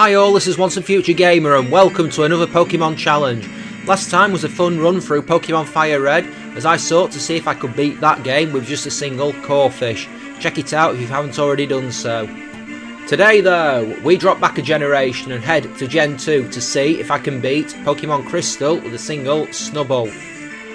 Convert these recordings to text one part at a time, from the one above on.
Hi all, this is Once and Future Gamer and welcome to another Pokemon challenge. Last time was a fun run through Pokemon Fire Red as I sought to see if I could beat that game with just a single Corphish. Check it out if you haven't already done so. Today though, we drop back a generation and head to Gen 2 to see if I can beat Pokémon Crystal with a single Snubbull.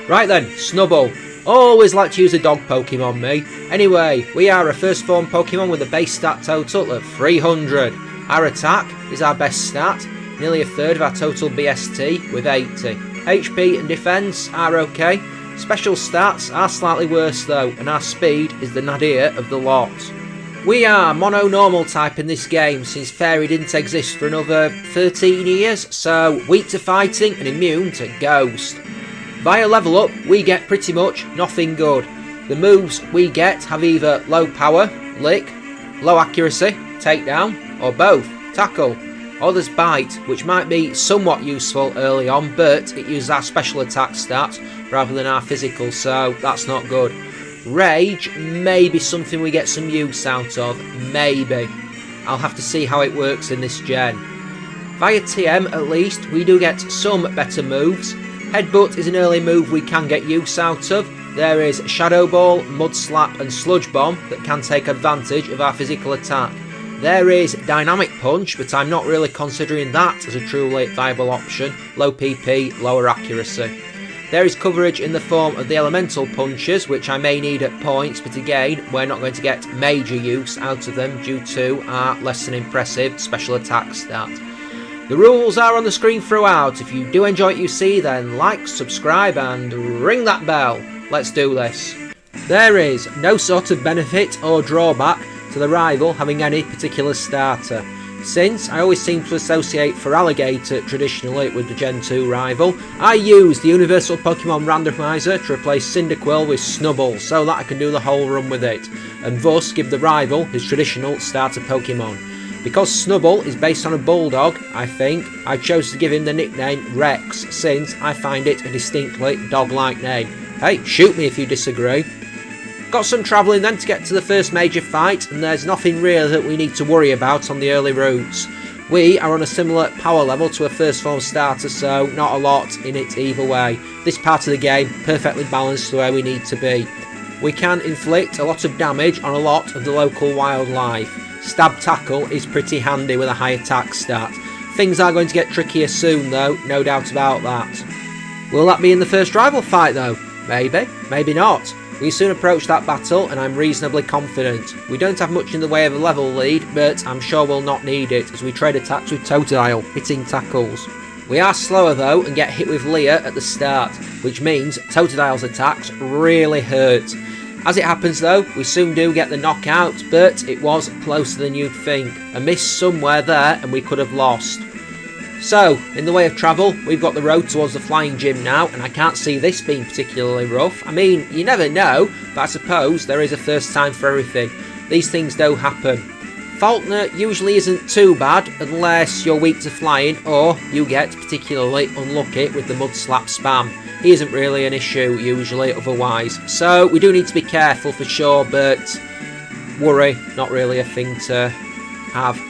Right then, Snubbull. Always like to use a dog Pokemon, me. Anyway, we are a first form Pokemon with a base stat total of 300. Our attack is our best stat, nearly a third of our total BST with 80. HP and defence are okay. Special stats are slightly worse though, and our speed is the nadir of the lot. We are mono-normal type in this game since Fairy didn't exist for another 13 years, so weak to fighting and immune to Ghost. Via level up, we get pretty much nothing good. The moves we get have either low power, lick, low accuracy, takedown, or both, tackle. Or there's bite, which might be somewhat useful early on, but it uses our special attack stats rather than our physical, so that's not good. Rage may be something we get some use out of, maybe. I'll have to see how it works in this gen. Via TM at least, we do get some better moves. Headbutt is an early move we can get use out of. There is Shadow Ball, Mud Slap and Sludge Bomb that can take advantage of our physical attack. There is Dynamic Punch, but I'm not really considering that as a truly viable option. Low PP, lower accuracy. There is coverage in the form of the Elemental Punches, which I may need at points, but again, we're not going to get major use out of them due to our less than impressive special attack stat. The rules are on the screen throughout. If you do enjoy what you see, then like, subscribe and ring that bell. Let's do this. There is no sort of benefit or drawback to the rival having any particular starter. Since I always seem to associate Feraligatr traditionally with the Gen 2 rival, I use the Universal Pokemon Randomizer to replace Cyndaquil with Snubbull so that I can do the whole run with it, and thus give the rival his traditional starter Pokemon. Because Snubbull is based on a bulldog, I think, I chose to give him the nickname Rex, since I find it a distinctly dog-like name. Hey, shoot me if you disagree. Got some travelling then to get to the first major fight, and there's nothing really that we need to worry about on the early routes. We are on a similar power level to a first form starter, so not a lot in it either way. This part of the game perfectly balanced the way we need to be. We can inflict a lot of damage on a lot of the local wildlife. Stab Tackle is pretty handy with a high attack stat. Things are going to get trickier soon though, no doubt about that. Will that be in the first rival fight though? Maybe, maybe not. We soon approach that battle and I'm reasonably confident. We don't have much in the way of a level lead, but I'm sure we'll not need it as we trade attacks with Totodile, hitting tackles. We are slower though and get hit with Leer at the start, which means Totodile's attacks really hurt. As it happens though, we soon do get the knockout, but it was closer than you'd think. A miss somewhere there and we could have lost. So, in the way of travel, we've got the road towards the flying gym now, and I can't see this being particularly rough. I mean, you never know, but I suppose there is a first time for everything. These things do happen. Faulkner usually isn't too bad, unless you're weak to flying, or you get particularly unlucky with the Mud Slap spam. He isn't really an issue, usually, otherwise. So, we do need to be careful for sure, but worry, not really a thing to have.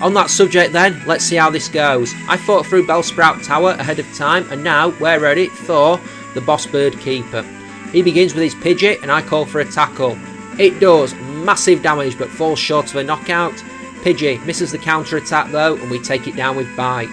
On that subject then, let's see how this goes. I fought through Bellsprout Tower ahead of time, and now we're ready for the Boss Bird Keeper. He begins with his Pidgey, and I call for a tackle. It does massive damage, but falls short of a knockout. Pidgey misses the counter attack though, and we take it down with Bite.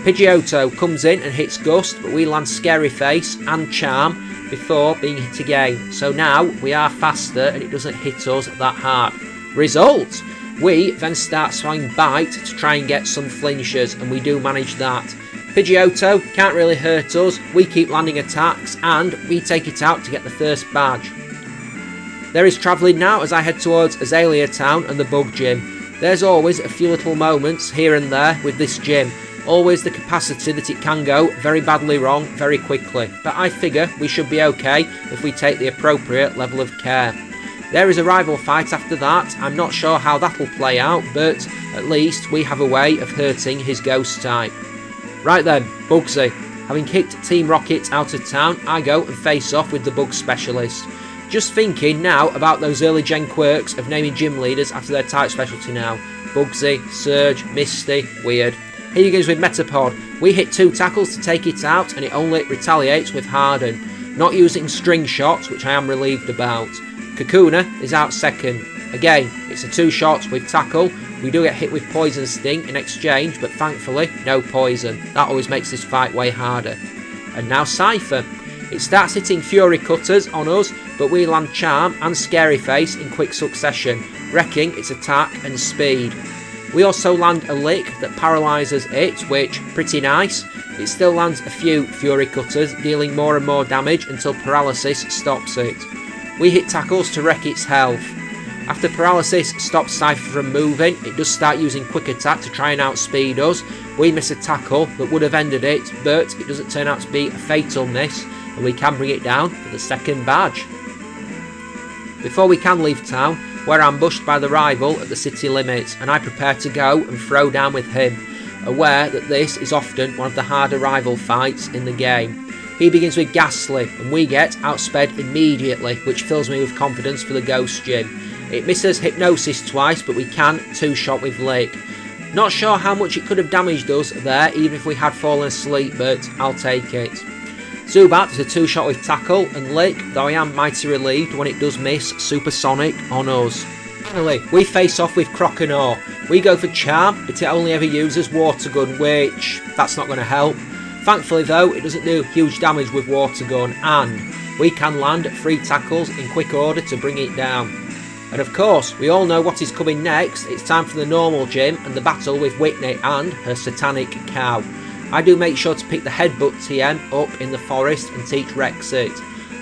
Pidgeotto comes in and hits Gust, but we land Scary Face and Charm before being hit again. So now we are faster, and it doesn't hit us that hard. Result! We then start swinging Bite to try and get some flinches, and we do manage that. Pidgeotto can't really hurt us, we keep landing attacks, and we take it out to get the first badge. There is travelling now as I head towards Azalea Town and the Bug Gym. There's always a few little moments here and there with this gym, always the capacity that it can go very badly wrong very quickly, but I figure we should be okay if we take the appropriate level of care. There is a rival fight after that. I'm not sure how that'll play out, but at least we have a way of hurting his ghost type. Right then, Bugsy. Having kicked Team Rocket out of town, I go and face off with the Bug Specialist. Just thinking now about those early gen quirks of naming gym leaders after their type specialty now. Bugsy, Surge, Misty, Weird. Here he goes with Metapod. We hit 2 tackles to take it out and it only retaliates with Harden. Not using string shots, which I am relieved about. Kakuna is out second. Again, it's a 2 shots with tackle. We do get hit with Poison Sting in exchange, but thankfully, no poison. That always makes this fight way harder. And now Cypher. It starts hitting Fury Cutters on us, but we land Charm and Scary Face in quick succession, wrecking its attack and speed. We also land a lick that paralyses it, which, pretty nice. It still lands a few Fury Cutters, dealing more and more damage until paralysis stops it. We hit tackles to wreck its health. After paralysis stops Cypher from moving, it does start using quick attack to try and outspeed us. We miss a tackle that would have ended it, but it doesn't turn out to be a fatal miss, and we can bring it down for the second badge. Before we can leave town, we're ambushed by the rival at the city limits, and I prepare to go and throw down with him, aware that this is often one of the harder rival fights in the game. He begins with Ghastly, and we get outsped immediately, which fills me with confidence for the Ghost Gym. It misses Hypnosis twice, but we can 2-shot with Lick. Not sure how much it could have damaged us there, even if we had fallen asleep, but I'll take it. Zubat is a 2-shot with Tackle and Lick, though I am mighty relieved when it does miss Supersonic on us. Finally, we face off with Croconaw. We go for Charm, but it only ever uses Water Gun, which, that's not going to help. Thankfully though, it doesn't do huge damage with Water Gun, and we can land 3 tackles in quick order to bring it down. And of course, we all know what is coming next. It's time for the normal gym and the battle with Whitney and her satanic cow. I do make sure to pick the Headbutt TM up in the forest and teach Rex it.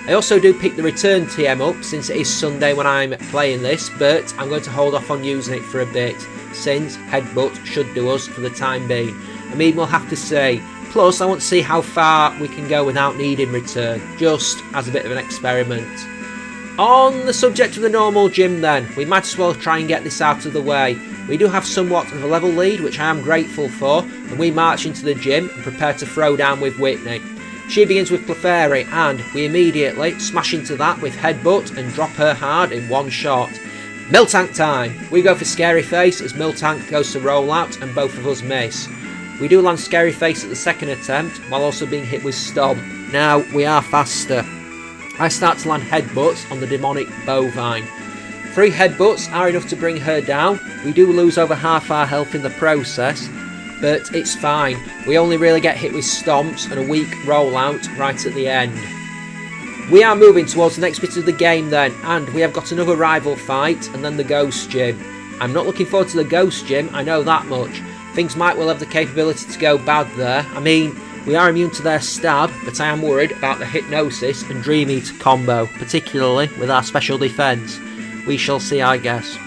I also do pick the Return TM up since it is Sunday when I'm playing this, but I'm going to hold off on using it for a bit, since Headbutt should do us for the time being. I mean, we'll have to see. Plus, I want to see how far we can go without needing Return, just as a bit of an experiment. On the subject of the normal gym then, we might as well try and get this out of the way. We do have somewhat of a level lead, which I am grateful for, and we march into the gym and prepare to throw down with Whitney. She begins with Clefairy, and we immediately smash into that with Headbutt and drop her hard in 1 shot. Miltank time! We go for Scary Face as Miltank goes to roll out and both of us miss. We do land Scary Face at the second attempt, while also being hit with Stomp. Now we are faster. I start to land headbutts on the demonic bovine. 3 headbutts are enough to bring her down. We do lose over half our health in the process, but it's fine. We only really get hit with stomps and a weak rollout right at the end. We are moving towards the next bit of the game then, and we have got another rival fight and then the Ghost Gym. I'm not looking forward to the Ghost Gym, I know that much. Things might well have the capability to go bad there. I mean, we are immune to their stab, but I am worried about the Hypnosis and Dream Eater combo, particularly with our special defence. We shall see, I guess.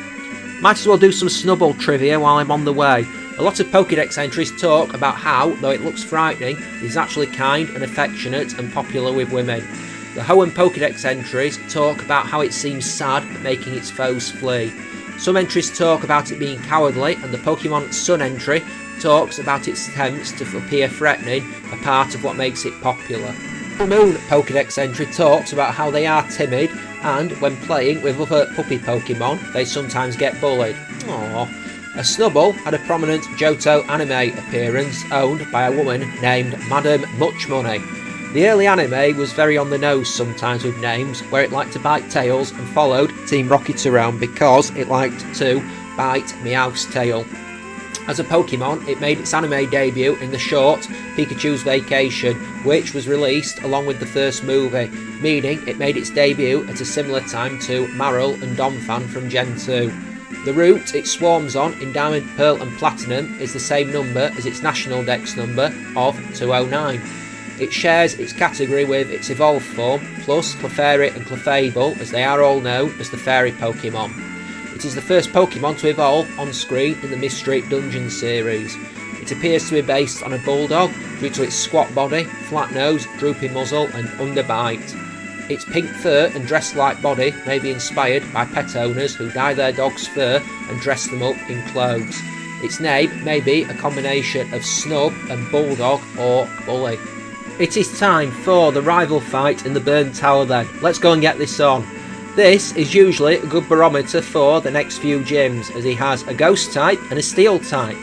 Might as well do some Snubbull trivia while I'm on the way. A lot of Pokédex entries talk about how, though it looks frightening, it is actually kind and affectionate and popular with women. The Hoenn Pokédex entries talk about how it seems sad at making its foes flee. Some entries talk about it being cowardly, and the Pokemon Sun entry talks about its attempts to appear threatening, a part of what makes it popular. The Moon Pokédex entry talks about how they are timid, and when playing with other puppy Pokemon, they sometimes get bullied. Aww. A Snubbull had a prominent Johto anime appearance owned by a woman named Madam Muchmoney. The early anime was very on the nose sometimes with names, where it liked to bite tails and followed Team Rocket around because it liked to bite Meowth's tail. As a Pokemon, it made its anime debut in the short Pikachu's Vacation, which was released along with the first movie, meaning it made its debut at a similar time to Marill and Donphan from Gen 2. The route it swarms on in Diamond, Pearl and Platinum is the same number as its national dex number of 209. It shares its category with its evolved form, plus Clefairy and Clefable, as they are all known as the Fairy Pokemon. It is the first Pokemon to evolve on screen in the Mystery Dungeon series. It appears to be based on a Bulldog due to its squat body, flat nose, droopy muzzle and underbite. Its pink fur and dress-like body may be inspired by pet owners who dye their dog's fur and dress them up in clothes. Its name may be a combination of Snub and Bulldog or Bully. It is time for the rival fight in the Burn Tower then. Let's go and get this on. This is usually a good barometer for the next few gyms, as he has a ghost type and a steel type.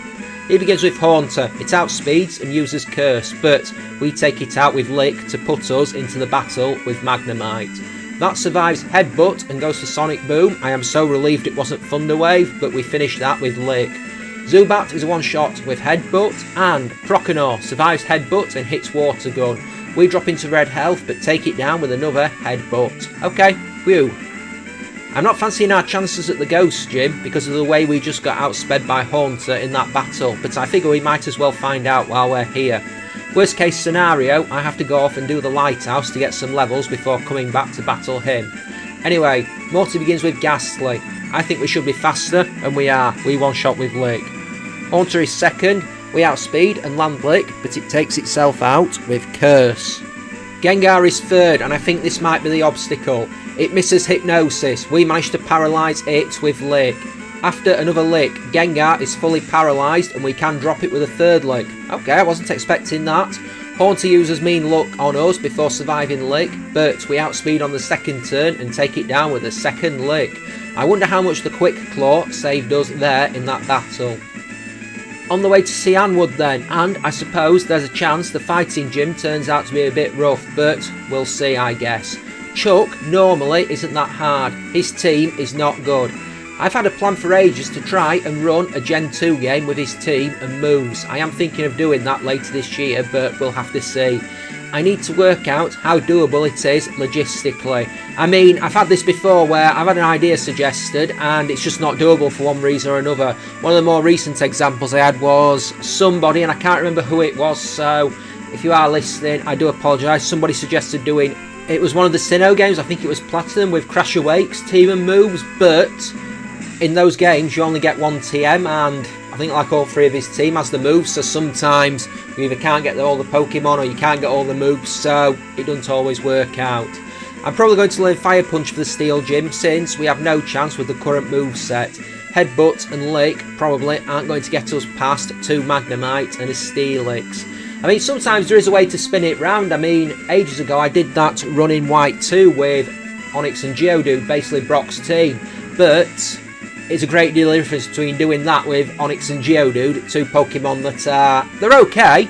He begins with Haunter. It outspeeds and uses Curse, but we take it out with Lick to put us into the battle with Magnemite. That survives Headbutt and goes for Sonic Boom. I am so relieved it wasn't Thunder Wave, but we finish that with Lick. Zubat is a one-shot with Headbutt, and Croconaw survives Headbutt and hits Water Gun. We drop into red health, but take it down with another Headbutt. Okay, whew. I'm not fancying our chances at the Ghost Gym because of the way we just got outsped by Haunter in that battle, but I figure we might as well find out while we're here. Worst case scenario, I have to go off and do the Lighthouse to get some levels before coming back to battle him. Anyway, Morty begins with Ghastly. I think we should be faster, and we are. We one-shot with Lick. Haunter is second. We outspeed and land Lick, but it takes itself out with Curse. Gengar is third, and I think this might be the obstacle. It misses Hypnosis. We manage to paralyse it with Lick. After another Lick, Gengar is fully paralysed and we can drop it with a third Lick. Okay, I wasn't expecting that. Haunter uses Mean Luck on us before surviving Lick, but we outspeed on the second turn and take it down with a second Lick. I wonder how much the Quick Claw saved us there in that battle. On the way to Cianwood then, and I suppose there's a chance the fighting gym turns out to be a bit rough, but we'll see, I guess. Chuck normally isn't that hard. His team is not good. I've had a plan for ages to try and run a Gen 2 game with his team and moves. I am thinking of doing that later this year, but we'll have to see. I need to work out how doable it is logistically. I mean, I've had this before where I've had an idea suggested and it's just not doable for one reason or another. One of the more recent examples I had was somebody, and I can't remember who it was, so if you are listening, I do apologise. Somebody suggested doing, it was one of the Sinnoh games, I think it was Platinum, with Crash Awakes, team and moves, but in those games you only get one TM, and I think like all three of his team has the moves, so sometimes you either can't get all the Pokemon or you can't get all the moves, so it doesn't always work out. I'm probably going to learn Fire Punch for the Steel Gym since we have no chance with the current moveset. Headbutt and Lick probably aren't going to get us past two Magnemite and a Steelix. I mean, sometimes there is a way to spin it round. I mean, ages ago I did that run in White 2 with Onix and Geodude, basically Brock's team. But it's a great deal of difference between doing that with Onix and Geodude, two Pokemon that are, they're okay,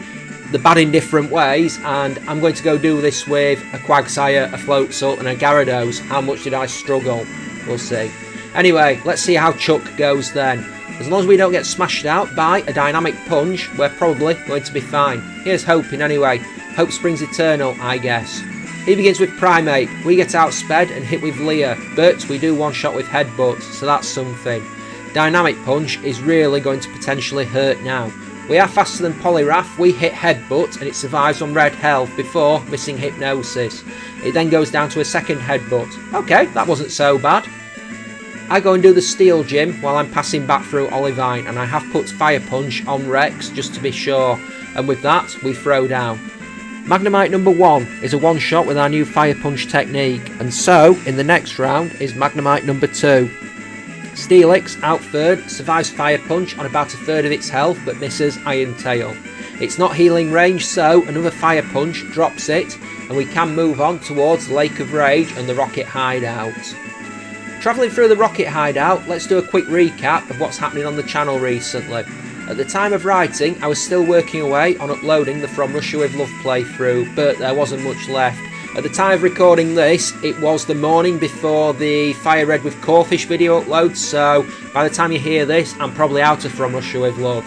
they're bad in different ways, and I'm going to go do this with a Quagsire, a Floatzel and a Gyarados. How much did I struggle? We'll see. Anyway, let's see how Chuck goes then. As long as we don't get smashed out by a Dynamic Punch, we're probably going to be fine. Here's hoping anyway. Hope springs eternal, I guess. He begins with Primeape. We get outsped and hit with Leer, but we do one shot with Headbutt, so that's something. Dynamic Punch is really going to potentially hurt now. We are faster than Poliwrath. We hit Headbutt and it survives on red health before missing Hypnosis. It then goes down to a second Headbutt. Okay, that wasn't so bad. I go and do the Steel Gym while I'm passing back through Olivine, and I have put Fire Punch on Rex just to be sure, and with that we throw down. Magnemite number 1 is a one-shot with our new Fire Punch technique, and so in the next round is Magnemite number 2. Steelix, out third, survives Fire Punch on about a third of its health but misses Iron Tail. It's not healing range, so another Fire Punch drops it, and we can move on towards Lake of Rage and the Rocket Hideout. Travelling through the Rocket Hideout, let's do a quick recap of what's happening on the channel recently. At the time of writing, I was still working away on uploading the From Russia With Love playthrough, but there wasn't much left. At the time of recording this, it was the morning before the Fire Red with Corfish video uploads, so by the time you hear this, I'm probably out of From Russia With Love.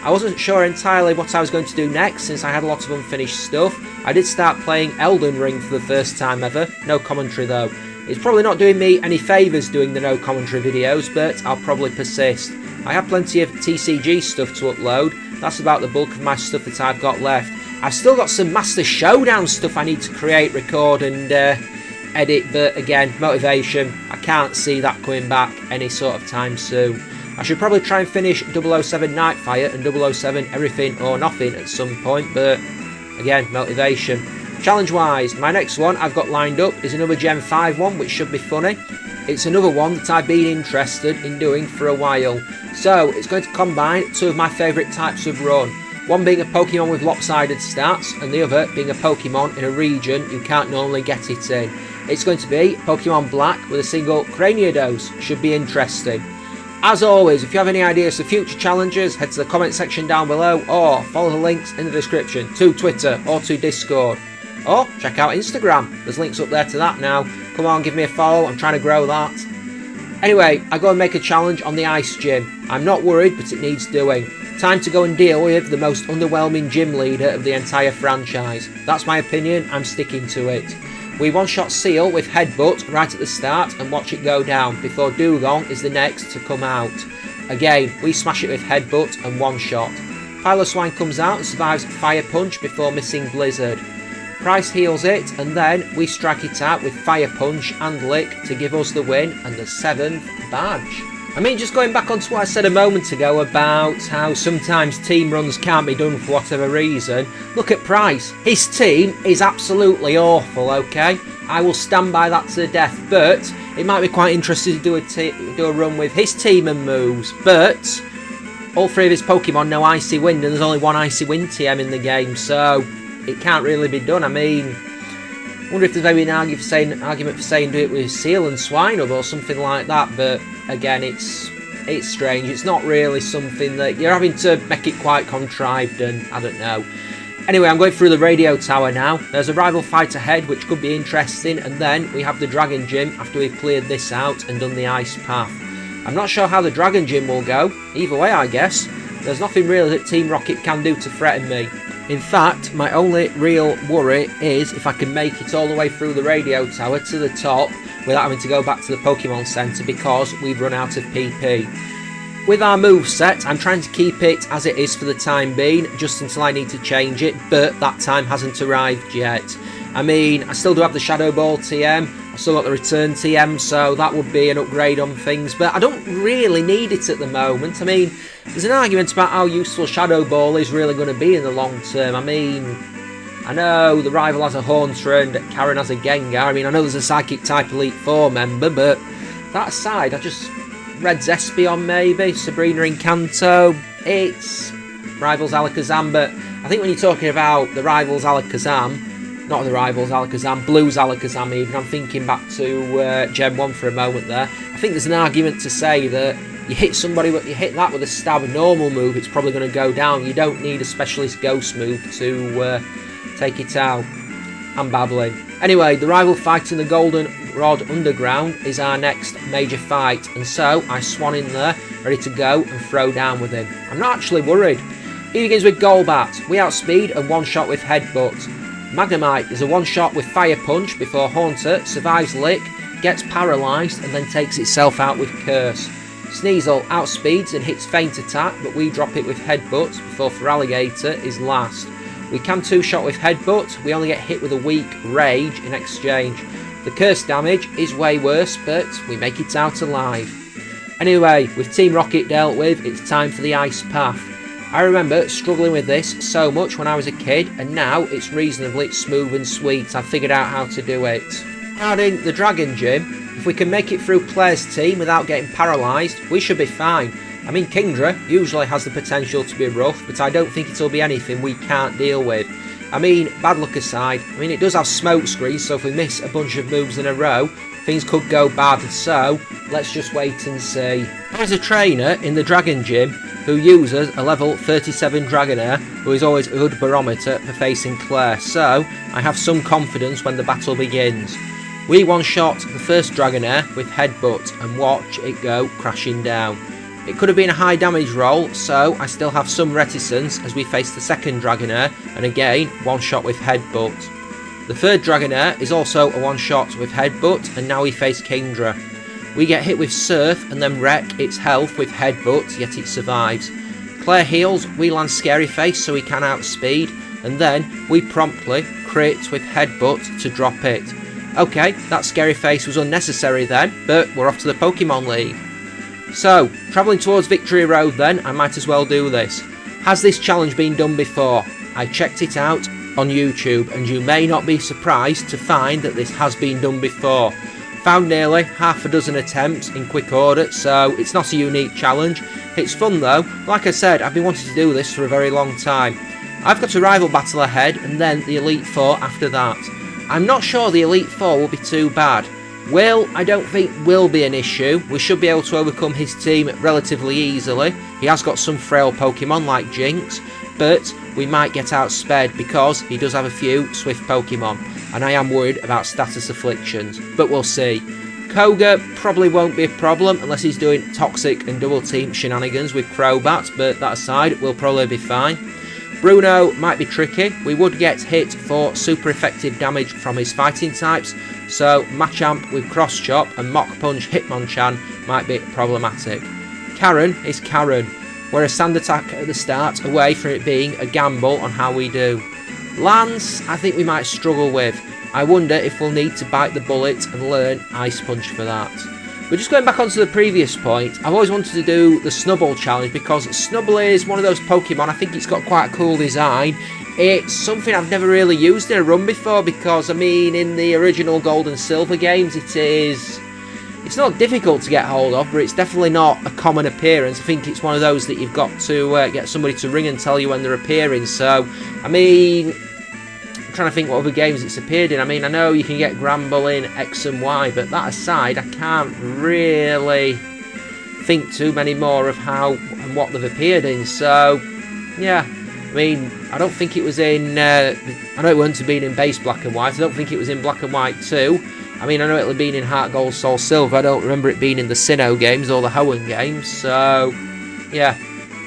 I wasn't sure entirely what I was going to do next since I had a lot of unfinished stuff. I did start playing Elden Ring for the first time ever, no commentary though. It's probably not doing me any favours doing the no commentary videos, but I'll probably persist. I have plenty of TCG stuff to upload. That's about the bulk of my stuff that I've got left. I've still got some Master Showdown stuff I need to create, record and edit, but again, motivation, I can't see that coming back any sort of time soon. I should probably try and finish 007 Nightfire and 007 Everything or Nothing at some point, but again, motivation. Challenge wise, my next one I've got lined up is another Gen 5 one, which should be funny. It's another one that I've been interested in doing for a while. So it's going to combine two of my favourite types of run. One being a Pokemon with lopsided stats, and the other being a Pokemon in a region you can't normally get it in. It's going to be Pokemon Black with a single Craniados. Should be interesting. As always, if you have any ideas for future challenges, head to the comment section down below or follow the links in the description to Twitter or to Discord. Or check out Instagram, there's links up there to that now. Come on, give me a follow, I'm trying to grow that. Anyway, I go and make a challenge on the ice gym. I'm not worried, but it needs doing. Time to go and deal with the most underwhelming gym leader of the entire franchise. That's my opinion, I'm sticking to it. We one-shot Seal with Headbutt right at the start and watch it go down before Dugong is the next to come out. Again, we smash it with Headbutt and one-shot. Piloswine comes out and survives Fire Punch before missing Blizzard. Price heals it and then we strike it out with Fire Punch and Lick to give us the win and the 7th badge. I mean, just going back onto what I said a moment ago about how sometimes team runs can't be done for whatever reason, look at Price. His team is absolutely awful, okay? I will stand by that to the death, but it might be quite interesting to do a run with his team and moves, but all 3 of his Pokemon know Icy Wind and there's only 1 Icy Wind TM in the game, so it can't really be done. I mean, I wonder if there's maybe an argument for saying do it with Seal and Swinub or something like that, but again, it's strange. It's not really something that you're having to make it quite contrived and I don't know. Anyway, I'm going through the radio tower now. There's a rival fight ahead which could be interesting, and then we have the Dragon Gym after we've cleared this out and done the ice path. I'm not sure how the Dragon Gym will go. Either way, I guess. There's nothing really that Team Rocket can do to threaten me. In fact, my only real worry is if I can make it all the way through the radio tower to the top without having to go back to the Pokemon Center because we've run out of PP. With our moveset, I'm trying to keep it as it is for the time being, just until I need to change it, but that time hasn't arrived yet. I mean, I still do have the Shadow Ball TM, I've still got the Return TM, so that would be an upgrade on things, but I don't really need it at the moment. I mean, there's an argument about how useful Shadow Ball is really going to be in the long term. I mean, I know the rival has a Haunter and Karen has a Gengar. I mean, I know there's a Psychic type Elite 4 member, but that aside, I just Red Espeon maybe, Sabrina Encanto, it's Rivals Alakazam, but I think when you're talking about the Rivals Alakazam, not the Rivals Alakazam, Blues Alakazam even, I'm thinking back to Gen 1 for a moment there, I think there's an argument to say that you hit somebody, you hit that with a stab normal move, it's probably going to go down. You don't need a specialist ghost move to take it out. I'm babbling. Anyway, the rival fight in the Goldenrod Underground is our next major fight, and so I swan in there, ready to go and throw down with him. I'm not actually worried. He begins with Golbat. We outspeed and one-shot with Headbutt. Magnemite is a one-shot with Fire Punch before Haunter survives Lick, gets paralysed and then takes itself out with Curse. Sneasel outspeeds and hits Feint Attack, but we drop it with Headbutt before Feraligatr is last. We can two-shot with Headbutt, we only get hit with a weak Rage in exchange. The Curse damage is way worse, but we make it out alive. Anyway, with Team Rocket dealt with, it's time for the Ice Path. I remember struggling with this so much when I was a kid, and now it's reasonably smooth and sweet. I've figured out how to do it. Regarding the Dragon Gym, if we can make it through Claire's team without getting paralysed, we should be fine. I mean, Kingdra usually has the potential to be rough, but I don't think it'll be anything we can't deal with. I mean, bad luck aside, I mean, it does have smoke screens, so if we miss a bunch of moves in a row, things could go bad, so let's just wait and see. There's a trainer in the Dragon Gym who uses a level 37 Dragonair, who is always a good barometer for facing Claire, so I have some confidence when the battle begins. We one-shot the first Dragonair with Headbutt and watch it go crashing down. It could have been a high damage roll, so I still have some reticence as we face the second Dragonair, and again, one-shot with Headbutt. The third Dragonair is also a one-shot with Headbutt, and now we face Kingdra. We get hit with Surf and then wreck its health with Headbutt, yet it survives. Claire heals, we land Scary Face so we can outspeed, and then we promptly crit with Headbutt to drop it. Okay, that Scary Face was unnecessary then, but we're off to the Pokemon League. So, travelling towards Victory Road then, I might as well do this. Has this challenge been done before? I checked it out on YouTube, and you may not be surprised to find that this has been done before. Found nearly half a dozen attempts in quick order, so it's not a unique challenge. It's fun though. Like I said, I've been wanting to do this for a very long time. I've got a rival battle ahead, and then the Elite Four after that. I'm not sure the Elite Four will be too bad. Will, I don't think will be an issue. We should be able to overcome his team relatively easily. He has got some frail Pokemon like Jinx, but we might get outsped because he does have a few swift Pokemon, and I am worried about status afflictions, but we'll see. Koga probably won't be a problem unless he's doing toxic and double team shenanigans with Crobat, but that aside, we'll probably be fine. Bruno might be tricky. We would get hit for super effective damage from his fighting types, so Machamp with Cross Chop and Mach Punch Hitmonchan might be problematic. Karen is Karen. We're a sand attack at the start, away from it being a gamble on how we do. Lance, I think we might struggle with. I wonder if we'll need to bite the bullet and learn Ice Punch for that. But just going back onto the previous point, I've always wanted to do the Snubbull challenge because Snubbull is one of those Pokemon. I think it's got quite a cool design. It's something I've never really used in a run before because, I mean, in the original Gold and Silver games, it's not difficult to get hold of, but it's definitely not a common appearance. I think it's one of those that you've got to get somebody to ring and tell you when they're appearing. So, I mean, I'm trying to think what other games it's appeared in. I mean, I know you can get Gramble in X and Y, but that aside, I can't really think too many more of how and what they've appeared in. So, yeah. I mean, I don't think it was in, I know it wouldn't have been in base Black and White, I don't think it was in Black and White 2, I mean, I know it'll have been in Heart Gold Soul Silver, I don't remember it being in the Sinnoh games or the Hoenn games, so, yeah.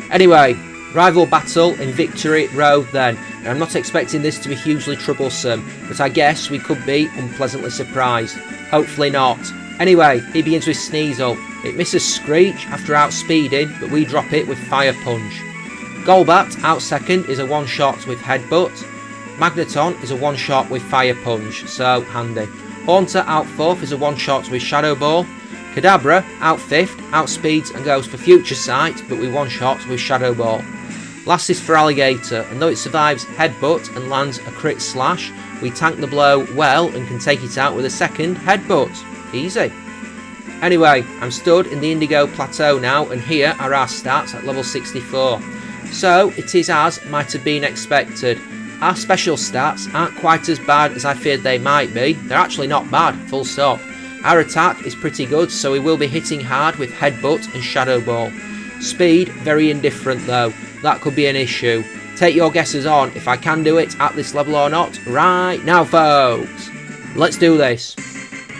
Anyway, rival battle in Victory Road then, and I'm not expecting this to be hugely troublesome, but I guess we could be unpleasantly surprised. Hopefully not. Anyway, he begins with Sneasel. It misses Screech after outspeeding, but we drop it with Fire Punch. Golbat, out second, is a one-shot with Headbutt. Magneton is a one-shot with Fire Punch, so handy. Haunter, out fourth, is a one-shot with Shadow Ball. Kadabra, out fifth, outspeeds and goes for Future Sight, but with one-shot with Shadow Ball. Last is for Alligator, and though it survives Headbutt and lands a crit slash, we tank the blow well and can take it out with a second Headbutt. Easy. Anyway, I'm stood in the Indigo Plateau now, and here are our stats at level 64. So, it is as might have been expected. Our special stats aren't quite as bad as I feared they might be. They're actually not bad, full stop. Our attack is pretty good, so we will be hitting hard with Headbutt and Shadow Ball. Speed, very indifferent though. That could be an issue. Take your guesses on if I can do it at this level or not. Right now, folks. Let's do this.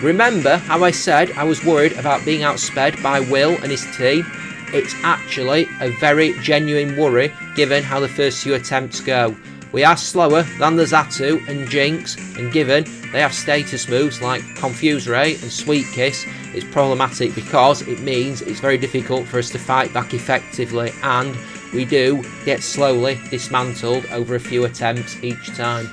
Remember how I said I was worried about being outsped by Will and his team? It's actually a very genuine worry given how the first few attempts go. We are slower than the Xatu and Jinx, and given they have status moves like Confuse Ray and Sweet Kiss, it's problematic because it means it's very difficult for us to fight back effectively, and we do get slowly dismantled over a few attempts each time.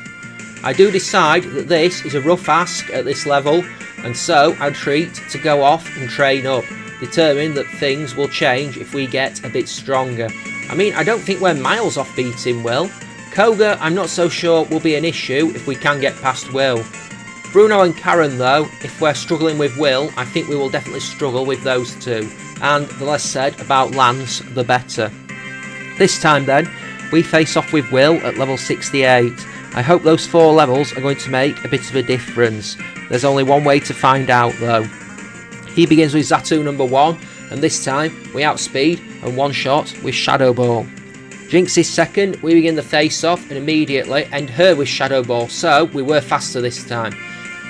I do decide that this is a rough ask at this level, and so I treat to go off and train up, determined that things will change if we get a bit stronger. I mean, I don't think we're miles off beating Will. Koga, I'm not so sure will be an issue if we can get past Will. Bruno and Karen though, if we're struggling with Will, I think we will definitely struggle with those two. And the less said about Lance, the better. This time then, we face off with Will at level 68. I hope those 4 levels are going to make a bit of a difference. There's only one way to find out though. He begins with Xatu number 1, and this time we outspeed and one-shot with Shadow Ball. Jinx is second, we begin the face-off and immediately end her with Shadow Ball, so we were faster this time.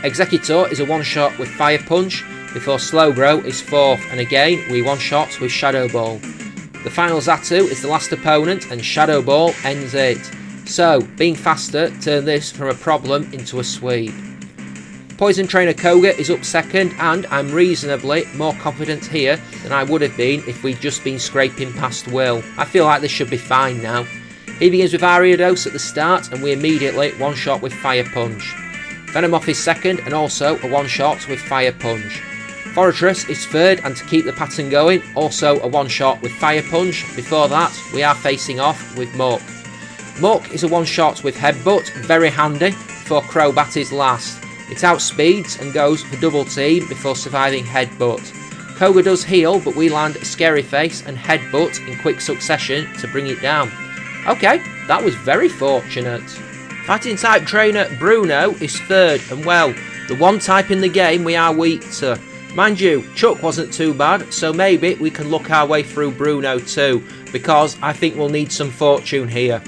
Executor is a one-shot with Fire Punch, before Slowbro is fourth, and again we one-shot with Shadow Ball. The final Xatu is the last opponent, and Shadow Ball ends it. So, being faster turned this from a problem into a sweep. Poison Trainer Koga is up second, and I'm reasonably more confident here than I would have been if we'd just been scraping past Will. I feel like this should be fine now. He begins with Ariados at the start, and we immediately one-shot with Fire Punch. Venomoth is second, and also a one-shot with Fire Punch. Fortress is third, and to keep the pattern going, also a one-shot with Fire Punch. Before that, we are facing off with Muck. Muck is a one-shot with Headbutt, very handy, before Crobat is last. It outspeeds and goes for double team before surviving Headbutt. Koga does heal, but we land a Scary Face and Headbutt in quick succession to bring it down. Okay, that was very fortunate. Fighting type trainer Bruno is third, and well, the one type in the game we are weak to. Mind you, Chuck wasn't too bad, so maybe we can look our way through Bruno too, because I think we'll need some fortune here.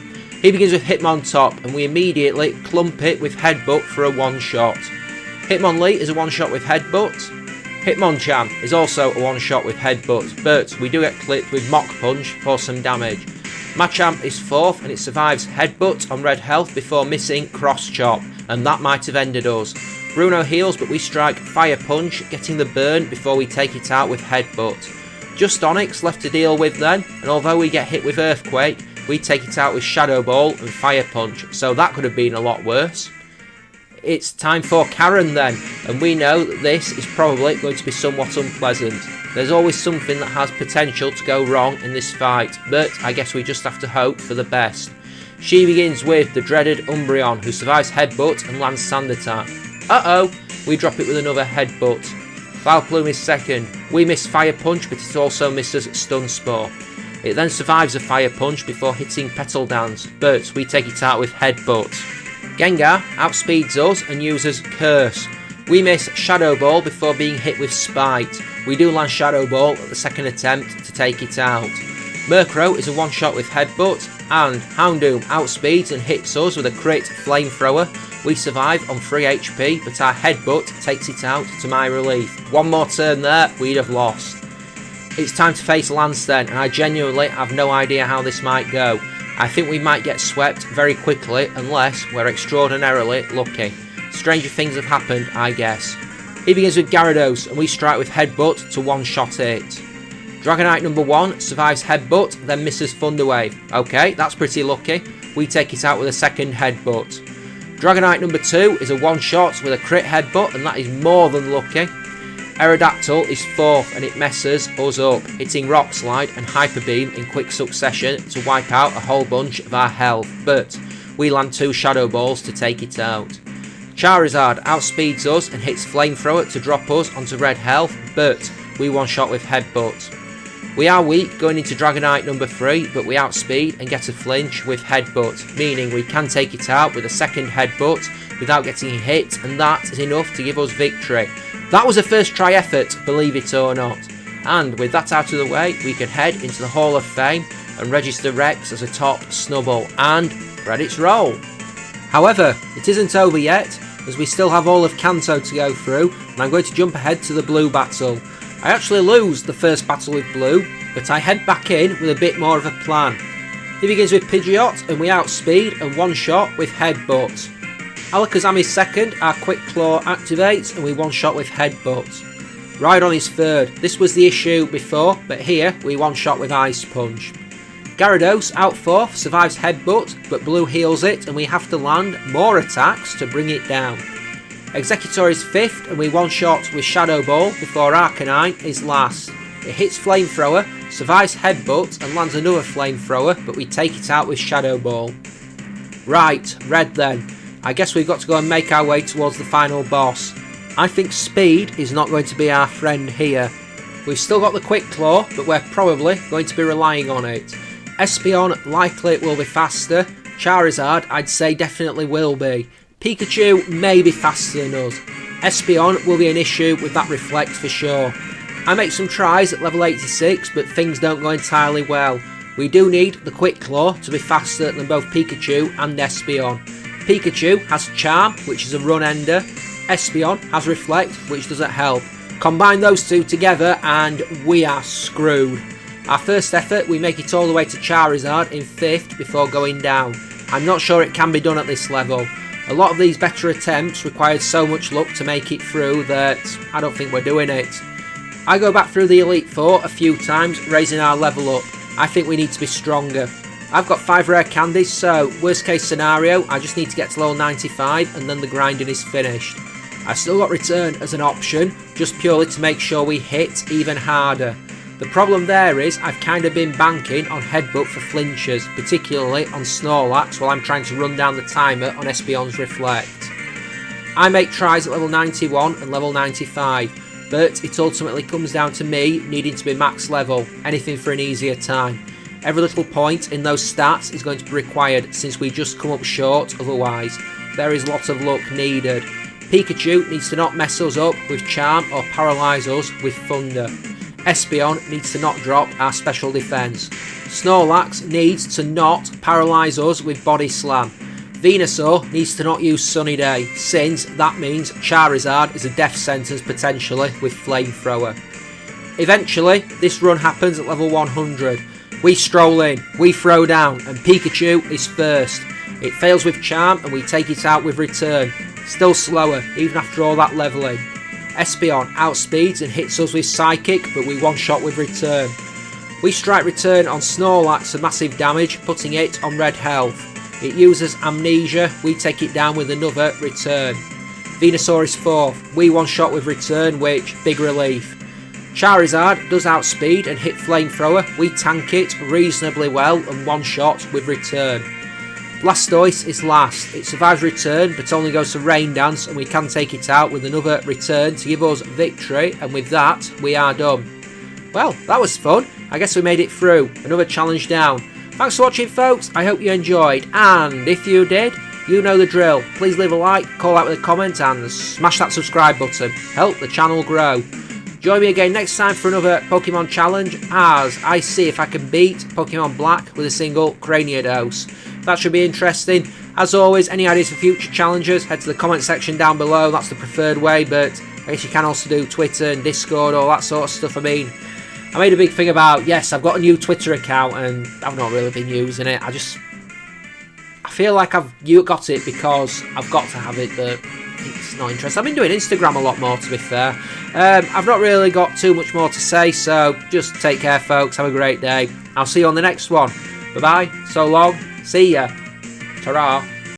He begins with Hitmontop, and we immediately clump it with Headbutt for a one-shot. Hitmonlee is a one-shot with Headbutt. Hitmonchan is also a one-shot with Headbutt, but we do get clipped with Mach Punch for some damage. Machamp is fourth, and it survives Headbutt on red health before missing Cross Chop, and that might have ended us. Bruno heals, but we strike Fire Punch, getting the burn before we take it out with Headbutt. Just Onix left to deal with then, and although we get hit with Earthquake, we take it out with Shadow Ball and Fire Punch, so that could have been a lot worse. It's time for Karen then, and we know that this is probably going to be somewhat unpleasant. There's always something that has potential to go wrong in this fight, but I guess we just have to hope for the best. She begins with the dreaded Umbreon, who survives Headbutt and lands Sand Attack. Uh-oh, we drop it with another Headbutt. Vileplume is second. We miss Fire Punch, but it also misses Stun Spore. It then survives a Fire Punch before hitting Petal Dance, but we take it out with Headbutt. Gengar outspeeds us and uses Curse. We miss Shadow Ball before being hit with Spite. We do land Shadow Ball at the second attempt to take it out. Murkrow is a one-shot with Headbutt, and Houndoom outspeeds and hits us with a crit Flamethrower. We survive on 3 HP, but our Headbutt takes it out to my relief. One more turn there, we'd have lost. It's time to face Lance then, and I genuinely have no idea how this might go. I think we might get swept very quickly unless we're extraordinarily lucky. Stranger things have happened, I guess. He begins with Gyarados, and we strike with Headbutt to one-shot it. Dragonite number 1 survives Headbutt, then misses Thunder Wave. Okay, that's pretty lucky. We take it out with a second Headbutt. Dragonite number 2 is a one-shot with a crit Headbutt, and that is more than lucky. Aerodactyl is 4th, and it messes us up, hitting Rock Slide and Hyper Beam in quick succession to wipe out a whole bunch of our health, but we land 2 Shadow Balls to take it out. Charizard outspeeds us and hits Flamethrower to drop us onto red health, but we one-shot with Headbutt. We are weak going into Dragonite number 3, but we outspeed and get a flinch with Headbutt, meaning we can take it out with a second Headbutt without getting hit, and that is enough to give us victory. That was a first try effort, believe it or not. And with that out of the way, we can head into the Hall of Fame and register Rex as a top Snubbull, and credits roll. However, it isn't over yet, as we still have all of Kanto to go through, and I'm going to jump ahead to the Blue battle. I actually lose the first battle with Blue, but I head back in with a bit more of a plan. He begins with Pidgeot, and we outspeed and one-shot with Headbutt. Alakazam is second, our Quick Claw activates, and we one-shot with Headbutt. Rhydon is third. This was the issue before, but here we one-shot with Ice Punch. Gyarados, out fourth, survives Headbutt, but Blue heals it, and we have to land more attacks to bring it down. Executor is fifth, and we one-shot with Shadow Ball before Arcanine is last. It hits Flamethrower, survives Headbutt, and lands another Flamethrower, but we take it out with Shadow Ball. Right, Red then. I guess we've got to go and make our way towards the final boss. I think speed is not going to be our friend here. We've still got the Quick Claw, but we're probably going to be relying on it. Espeon likely will be faster. Charizard I'd say definitely will be. Pikachu may be faster than us. Espeon will be an issue with that Reflect for sure. I make some tries at level 86, but things don't go entirely well. We do need the Quick Claw to be faster than both Pikachu and Espeon. Pikachu has Charm, which is a run ender. Espeon has Reflect, which doesn't help. Combine those two together and we are screwed. Our first effort, we make it all the way to Charizard in 5th before going down. I'm not sure it can be done at this level. A lot of these better attempts required so much luck to make it through that I don't think we're doing it. I go back through the Elite Four a few times, raising our level up. I think we need to be stronger. I've got 5 rare candies, so worst case scenario, I just need to get to level 95 and then the grinding is finished. I've still got Return as an option, just purely to make sure we hit even harder. The problem there is I've kind of been banking on Headbutt for flinches, particularly on Snorlax while I'm trying to run down the timer on Espeon's Reflect. I make tries at level 91 and level 95, but it ultimately comes down to me needing to be max level, anything for an easier time. Every little point in those stats is going to be required since we just come up short otherwise. There is lots of luck needed. Pikachu needs to not mess us up with Charm or paralyse us with Thunder. Espeon needs to not drop our special defence. Snorlax needs to not paralyse us with Body Slam. Venusaur needs to not use Sunny Day, since that means Charizard is a death sentence potentially with Flamethrower. Eventually, this run happens at level 100. We stroll in, we throw down, and Pikachu is first. It fails with Charm and we take it out with Return. Still slower, even after all that levelling. Espeon outspeeds and hits us with Psychic, but we one-shot with Return. We strike Return on Snorlax for massive damage, putting it on red health. It uses Amnesia, we take it down with another Return. Venusaur is fourth, we one-shot with Return, which, big relief. Charizard does outspeed and hit Flamethrower, we tank it reasonably well and one-shot with Return. Blastoise is last, it survives Return but only goes to Rain Dance and we can take it out with another Return to give us victory, and with that we are done. Well, that was fun, I guess we made it through, another challenge down. Thanks for watching folks, I hope you enjoyed, and if you did, you know the drill. Please leave a like, call out with a comment and smash that subscribe button, help the channel grow. Join me again next time for another Pokemon challenge as I see if I can beat Pokemon Black with a single Craniados. That should be interesting. As always, any ideas for future challenges, head to the comment section down below, that's the preferred way, but I guess you can also do Twitter and Discord, all that sort of stuff. I mean, I made a big thing about, yes, I've got a new Twitter account and I've not really been using it. I feel like I've got it because I've got to have it, but it's not interesting. I've been doing Instagram a lot more, to be fair. I've not really got too much more to say, so just take care folks, have a great day. I'll see you on the next one. Bye bye, so long, see ya, ta-ra.